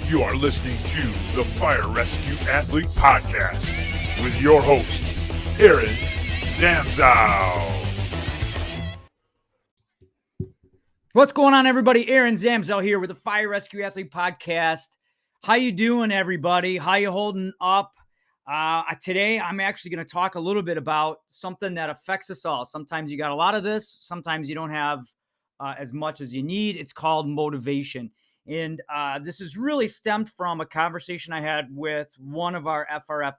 You are listening to the Fire Rescue Athlete Podcast with your host, Aaron Zamzow. What's going on, everybody? Aaron Zamzow here with the Fire Rescue Athlete Podcast. How you doing, everybody? How you holding up? Today, I'm actually going to talk a little bit about something that affects us all. Sometimes you got a lot of this. Sometimes you don't have as much as you need. It's called motivation. And this is really stemmed from a conversation I had with one of our FRF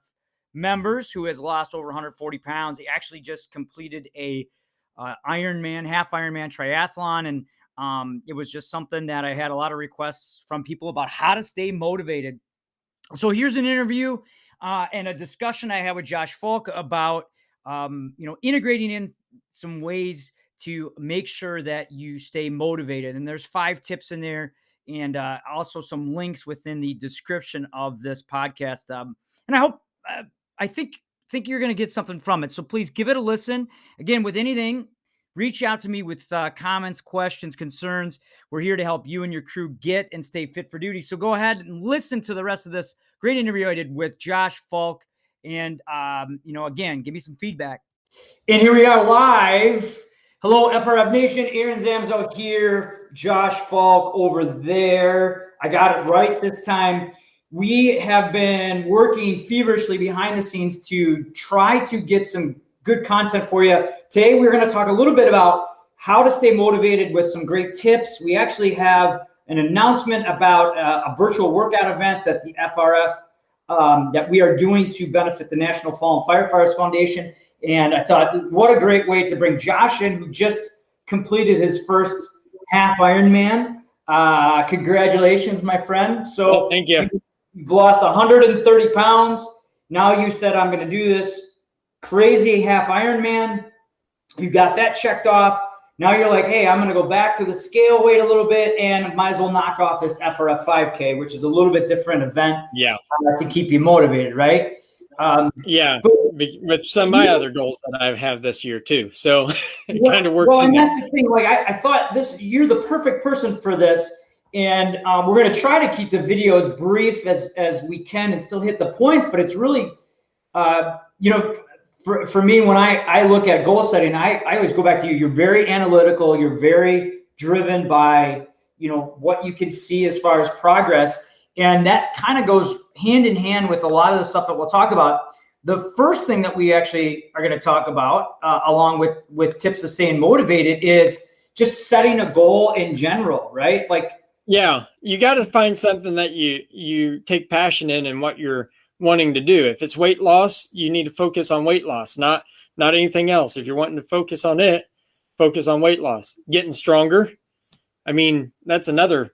members who has lost over 140 pounds. He actually just completed a Ironman, half Ironman triathlon. And it was just something that I had a lot of requests from people about how to stay motivated. So here's an interview and a discussion I had with Josh Fulk about, integrating in some ways to make sure that you stay motivated. And there's 5 tips in there, and also some links within the description of this podcast. And I hope, I think you're going to get something from it. So please give it a listen. Again, with anything, reach out to me with comments, questions, concerns. We're here to help you and your crew get and stay fit for duty. So go ahead and listen to the rest of this great interview I did with Josh Fulk. And, again, give me some feedback. And here we are live. Hello, FRF Nation. Aaron Zamzow here. Josh Fulk over there. I got it right this time. We have been working feverishly behind the scenes to try to get some good content for you. Today, we're going to talk a little bit about how to stay motivated with some great tips. We actually have an announcement about a virtual workout event that the FRF that we are doing to benefit the National Fallen Firefighters Foundation. And I thought, what a great way to bring Josh in, who just completed his first half Ironman. Congratulations, my friend. So thank you. You've lost 130 pounds. Now you said, I'm going to do this crazy half Ironman. You got that checked off. Now you're like, hey, I'm going to go back to the scale weight a little bit and might as well knock off this FRF 5K, which is a little bit different event to keep you motivated, right? With some of my other goals that I have this year too. So it kind of works. Well, and that's the thing. Like I thought you're the perfect person for this. And we're going to try to keep the videos brief as we can and still hit the points. But it's really, for me, when I look at goal setting, I always go back to you. You're very analytical. You're very driven by, what you can see as far as progress. And that kind of goes hand in hand with a lot of the stuff that we'll talk about. The first thing that we actually are going to talk about, along with tips of staying motivated, is just setting a goal in general, right? You got to find something that you take passion in and what you're wanting to do. If it's weight loss, you need to focus on weight loss, not anything else. If you're wanting to focus on it, focus on weight loss. Getting stronger, that's another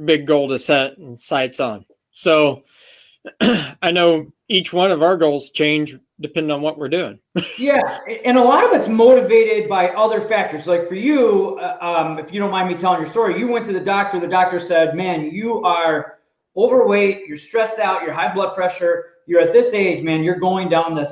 big goal to set sights on. So I know each one of our goals change depending on what we're doing. Yeah, and a lot of it's motivated by other factors. Like for you, if you don't mind me telling your story, you went to the doctor. The doctor said, man, you are overweight, you're stressed out, you're high blood pressure, you're at this age, man, you're going down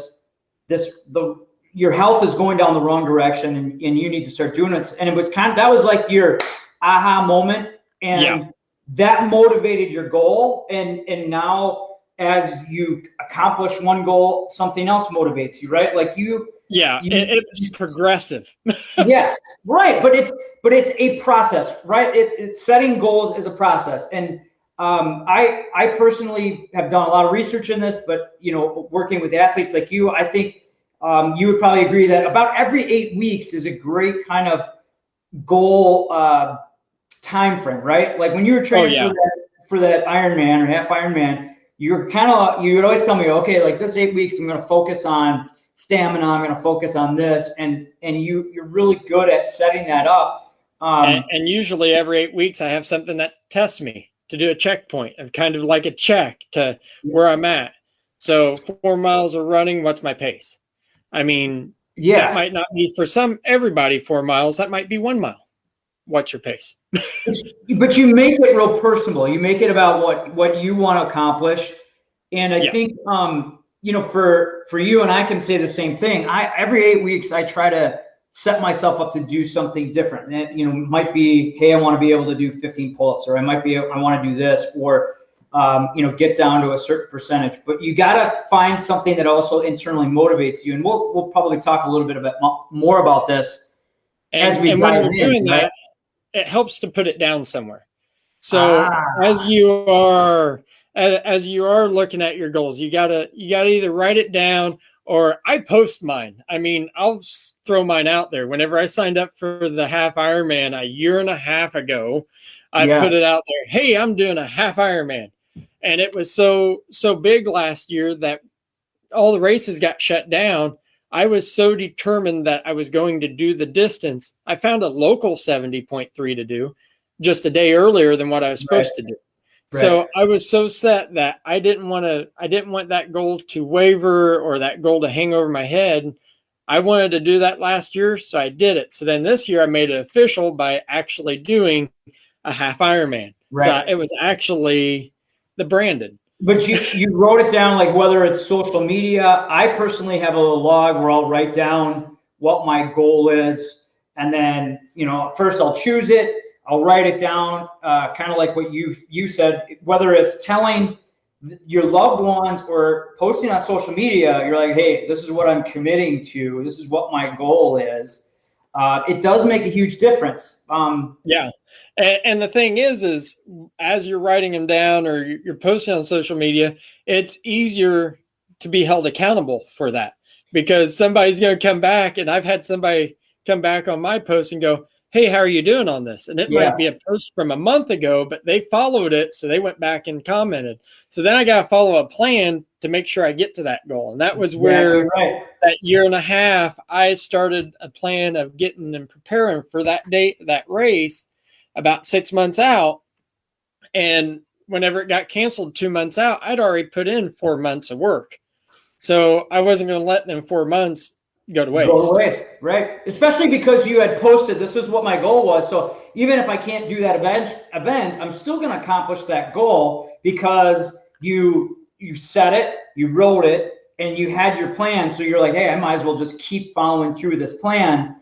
your health is going down the wrong direction, and you need to start doing it. And it was that was like your aha moment. And that motivated your goal. And now as you accomplish one goal, something else motivates you, right? Like it's progressive. Yes, right. But it's a process, right? It's setting goals is a process. And I personally have done a lot of research in this, but working with athletes like you, I think you would probably agree that about every 8 weeks is a great kind of goal time frame, right? Like when you were training for that Ironman or half Ironman, you would always tell me, okay, like this 8 weeks, I'm going to focus on stamina. I'm going to focus on this. And you're really good at setting that up. And usually every 8 weeks, I have something that tests me to do a checkpoint of kind of like a check to where I'm at. So 4 miles of running, what's my pace? That might not be for everybody 4 miles. That might be 1 mile. What's your pace? But you make it real personal. You make it about what you want to accomplish. And I think, for you, and I can say the same thing. Every 8 weeks, I try to set myself up to do something different. And it might be, hey, I want to be able to do 15 pull-ups, or I want to do this, or get down to a certain percentage. But you got to find something that also internally motivates you. And we'll probably talk a little bit more about this as we and dive when you're in, doing right? that, it helps to put it down somewhere. So as you are looking at your goals, you gotta either write it down, or I post mine. I mean, I'll throw mine out there. Whenever I signed up for the half Ironman a year and a half ago, I put it out there. Hey, I'm doing a half Ironman. And it was so big last year that all the races got shut down. I was so determined that I was going to do the distance. I found a local 70.3 to do just a day earlier than what I was supposed to do. Right. So I was so set that I didn't want that goal to waver or that goal to hang over my head. I wanted to do that last year, so I did it. So then this year I made it official by actually doing a half Ironman. Right. So it was actually the branded. But you wrote it down, like whether it's social media. I personally have a little log where I'll write down what my goal is. And then, first I'll choose it. I'll write it down, kind of like what you said, whether it's telling your loved ones or posting on social media. You're like, hey, this is what I'm committing to. This is what my goal is. It does make a huge difference. Yeah. And the thing is as you're writing them down or you're posting on social media, it's easier to be held accountable for that, because somebody's going to come back. And I've had somebody come back on my post and go, hey, how are you doing on this? And it might be a post from a month ago, but they followed it. So they went back and commented. So then I got to follow a plan to make sure I get to that goal. And that was where that year and a half, I started a plan of getting and preparing for that date, that race, about 6 months out. And whenever it got canceled 2 months out, I'd already put in 4 months of work. So I wasn't going to let them 4 months go to waste. Right? Especially because you had posted, this is what my goal was. So even if I can't do that event, I'm still going to accomplish that goal because you set it, you wrote it, and you had your plan. So you're like, hey, I might as well just keep following through this plan.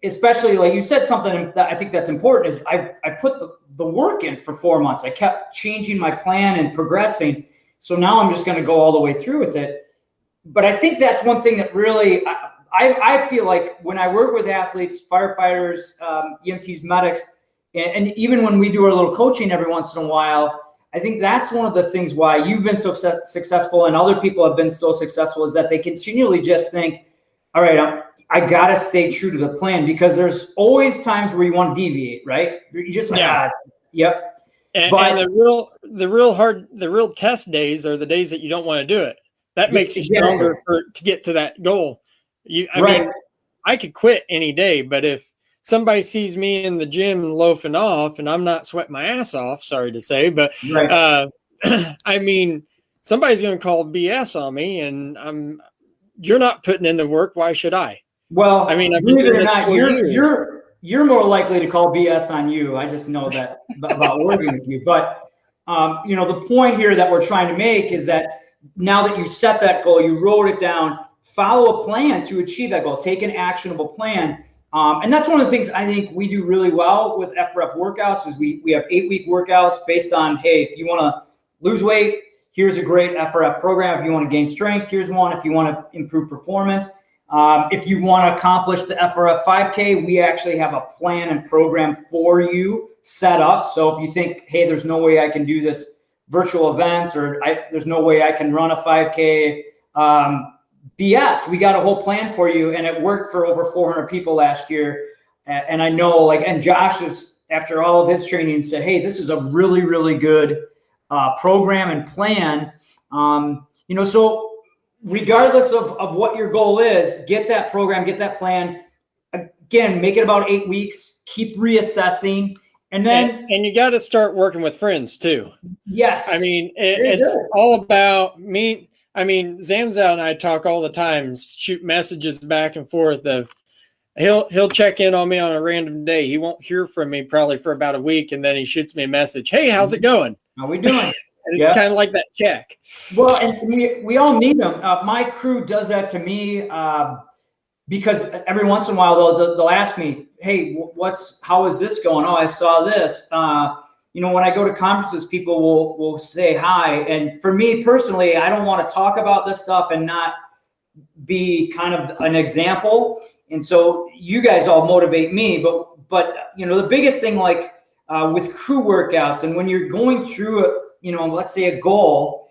Especially like you said, something that I think that's important is I put the work in for 4 months. I kept changing my plan and progressing. So now I'm just going to go all the way through with it. But I think that's one thing that really, I feel like when I work with athletes, firefighters, EMTs, medics, and even when we do our little coaching every once in a while, I think that's one of the things why you've been so successful and other people have been so successful is that they continually just think, all right, I got to stay true to the plan, because there's always times where you want to deviate, right? You just like, yep. And the real test days are the days that you don't want to do it. That makes you stronger to get to that goal. I mean, I could quit any day, but if somebody sees me in the gym loafing off and I'm not sweating my ass off, sorry to say, but I mean, somebody's going to call BS on me, and you're not putting in the work. Why should I? Well, I mean, believe it or not, you're more likely to call BS on you. I just know that about working with you. But the point here that we're trying to make is that now that you set that goal, you wrote it down, follow a plan to achieve that goal. Take an actionable plan. And that's one of the things I think we do really well with FRF workouts is we have 8-week workouts based on, hey, if you want to lose weight, here's a great FRF program. If you want to gain strength, here's one. If you want to improve performance, if you want to accomplish the FRF 5K, we actually have a plan and program for you set up. So if you think, hey, there's no way I can do this virtual event, or there's no way I can run a 5K, BS, we got a whole plan for you. And it worked for over 400 people last year. And I know, and Josh is, after all of his training, said, hey, this is a really, really good program and plan. So regardless of what your goal is, get that program, get that plan. Again, make it about 8 weeks, keep reassessing. And then and you got to start working with friends too. Yes. I mean, it's all about me. I mean, Zamzow and I talk all the time, shoot messages back and forth of he'll check in on me on a random day. He won't hear from me probably for about a week. And then he shoots me a message. Hey, how's it going? How we doing? And it's kind of like that check. Well, and we all need them. My crew does that to me because every once in a while they'll ask me, hey, how is this going? Oh, I saw this. when I go to conferences, people will say hi. And for me personally, I don't want to talk about this stuff and not be kind of an example. And so you guys all motivate me. But the biggest thing, like with crew workouts, and when you're going through let's say a goal,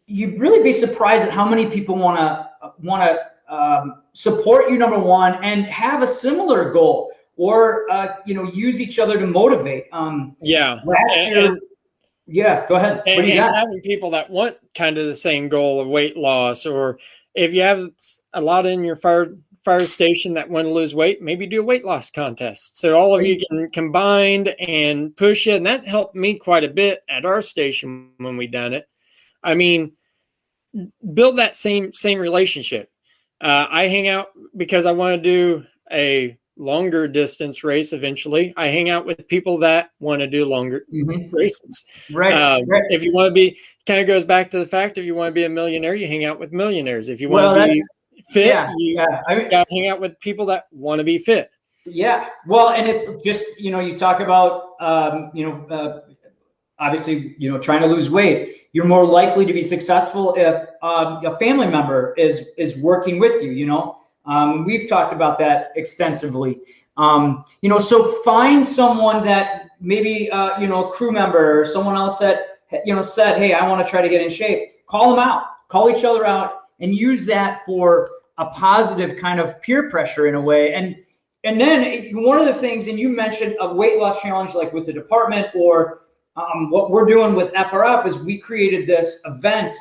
you'd really be surprised at how many people want to support you, number one, and have a similar goal, or use each other to motivate. Yeah. Yeah, go ahead. What do you got? Having people that want kind of the same goal of weight loss, or if you have a lot in your fire station that want to lose weight, maybe do a weight loss contest. So all of you can combine and push it. And that helped me quite a bit at our station when we done it. I mean, build that same relationship. I hang out because I want to do a longer distance race eventually. I hang out with people that want to do longer races. Right. If you want to be, kind of goes back to the fact, if you want to be a millionaire, you hang out with millionaires. If you want to be fit, you got to hang out with people that want to be fit. Yeah. Well, and it's just, you talk about, obviously, trying to lose weight. You're more likely to be successful if a family member is working with you, we've talked about that extensively. So find someone that maybe, a crew member or someone else that, said, hey, I want to try to get in shape. Call them out, call each other out, and use that for a positive kind of peer pressure in a way. And then one of the things, and you mentioned a weight loss challenge, like with the department, or what we're doing with FRF is we created this event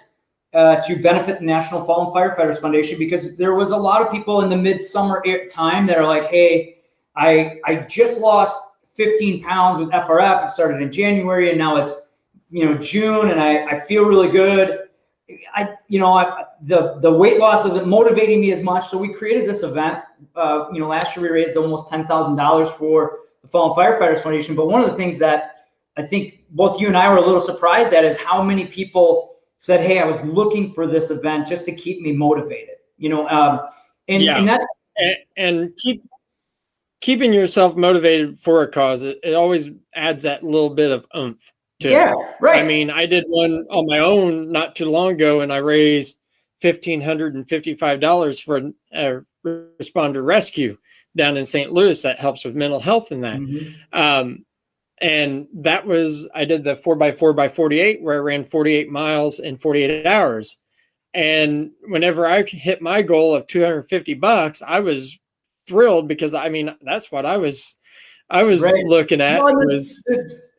to benefit the National Fallen Firefighters Foundation, because there was a lot of people in the midsummer time that are like, hey, I just lost 15 pounds with FRF. It started in January and now it's, June, and I feel really good. The weight loss isn't motivating me as much. So we created this event. Last year we raised almost $10,000 for the Fallen Firefighters Foundation. But one of the things that I think both you and I were a little surprised at is how many people said, hey, I was looking for this event just to keep me motivated, and that's, and keeping yourself motivated for a cause. It always adds that little bit of oomph to it. Right. I mean, I did one on my own not too long ago, and I raised $1,555 for a responder rescue down in St. Louis that helps with mental health and that. And that was, I did the 4x4x48 where I ran 48 miles in 48 hours. And whenever I hit my goal of $250, I was thrilled, because I mean, that's what I was looking at.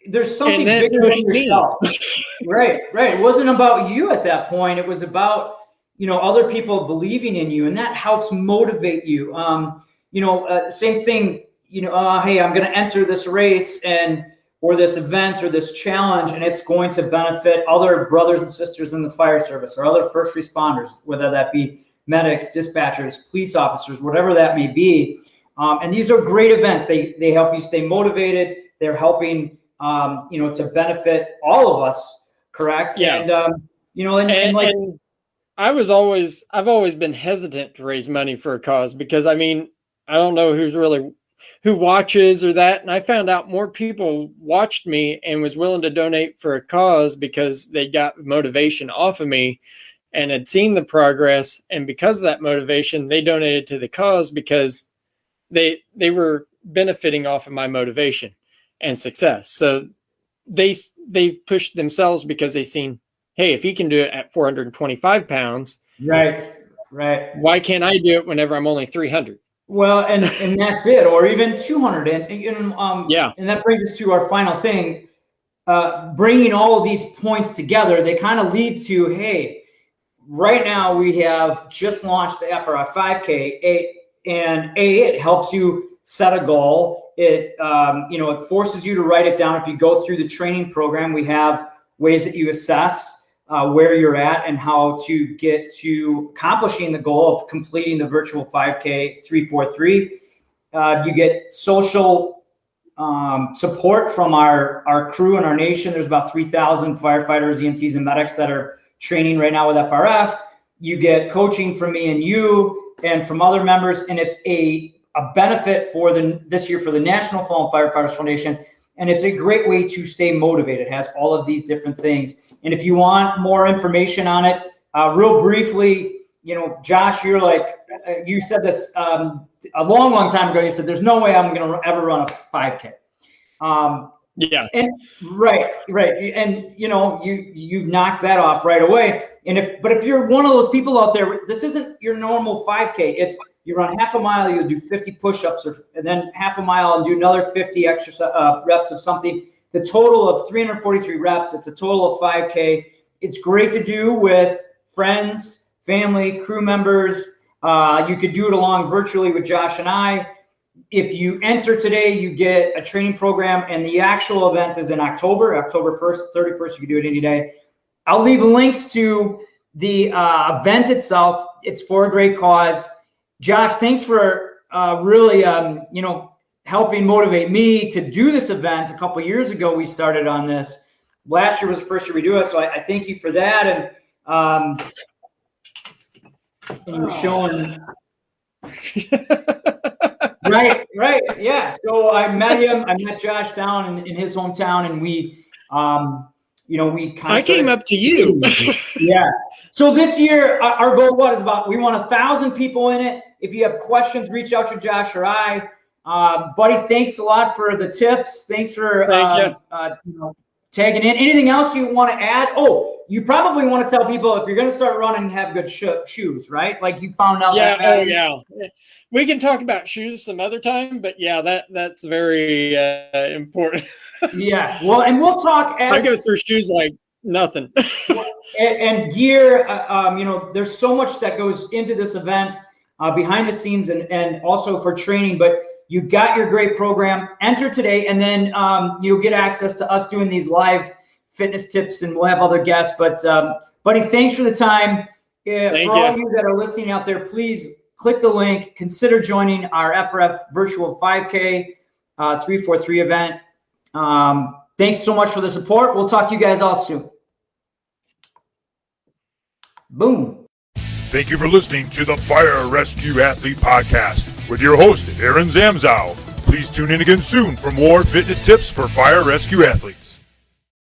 There's something bigger than yourself. Right. It wasn't about you at that point. It was about, other people believing in you, and that helps motivate you. Same thing, hey, I'm going to enter this race or this event or this challenge, and it's going to benefit other brothers and sisters in the fire service or other first responders, whether that be medics, dispatchers, police officers, whatever that may be. And these are great events. They help you stay motivated. They're helping, to benefit all of us. Correct. Yeah. And I've always been hesitant to raise money for a cause, because I mean, I don't know who watches or that. And I found out more people watched me and was willing to donate for a cause because they got motivation off of me and had seen the progress. And because of that motivation, they donated to the cause because they were benefiting off of my motivation and success. So they pushed themselves because they seen, hey, if he can do it at 425 pounds, right. Why can't I do it whenever I'm only 300? Well, and that's it, or even 200. And that brings us to our final thing. Bringing all of these points together, they kind of lead to, hey, right now we have just launched the FRF 5K, and it helps you set a goal. It forces you to write it down. If you go through the training program, we have ways that you assess where you're at and how to get to accomplishing the goal of completing the virtual 5K 343. You get social support from our crew and our nation. There's about 3,000 firefighters, EMTs, and medics that are training right now with FRF. You get coaching from me and you and from other members, and it's a benefit for this year for the National Fallen Firefighters Foundation. and it's a great way to stay motivated. It has all of these different things. And if you want more information on it, real briefly, Josh, you're like, you said this a long time ago. You said, there's no way I'm going to ever run a 5K. Yeah. And right. And you knock that off right away. But if you're one of those people out there, this isn't your normal 5K. It's you run half a mile, you'll do 50 push-ups, and then half a mile and do another 50 extra reps of something. The total of 343 reps. It's a total of 5K. It's great to do with friends, family, crew members. You could do it along virtually with Josh and I. If you enter today, you get a training program, and the actual event is in October 1st, 31st. You can do it any day. I'll leave links to the event itself. It's for a great cause. Josh, thanks for really, helping motivate me to do this event. A couple of years ago, we started on this. Last year was the first year we do it, so I thank you for that. And you were showing. Right, yeah. So I met him. I met Josh down in his hometown, and we I came up to you. Yeah. So this year, our goal we want 1,000 people in it. If you have questions, reach out to Josh or I. Buddy, thanks a lot for the tips. Thanks for tagging in. Anything else you want to add? Oh, you probably want to tell people if you're going to start running, have good shoes, right? Like you found out. Yeah. We can talk about shoes some other time, but yeah, that's very important. Yeah. Well, and we'll talk. I go through shoes like nothing. and gear, there's so much that goes into this event behind the scenes and also for training, but you got your great program. Enter today, and then you'll get access to us doing these live fitness tips, and we'll have other guests. But buddy, thanks for the time. All of you that are listening out there, please click the link. Consider joining our FRF virtual 5K 343 event. Thanks so much for the support. We'll talk to you guys all soon. Boom. Thank you for listening to the Fire Rescue Athlete Podcast with your host, Aaron Zamzow. Please tune in again soon for more fitness tips for fire rescue athletes.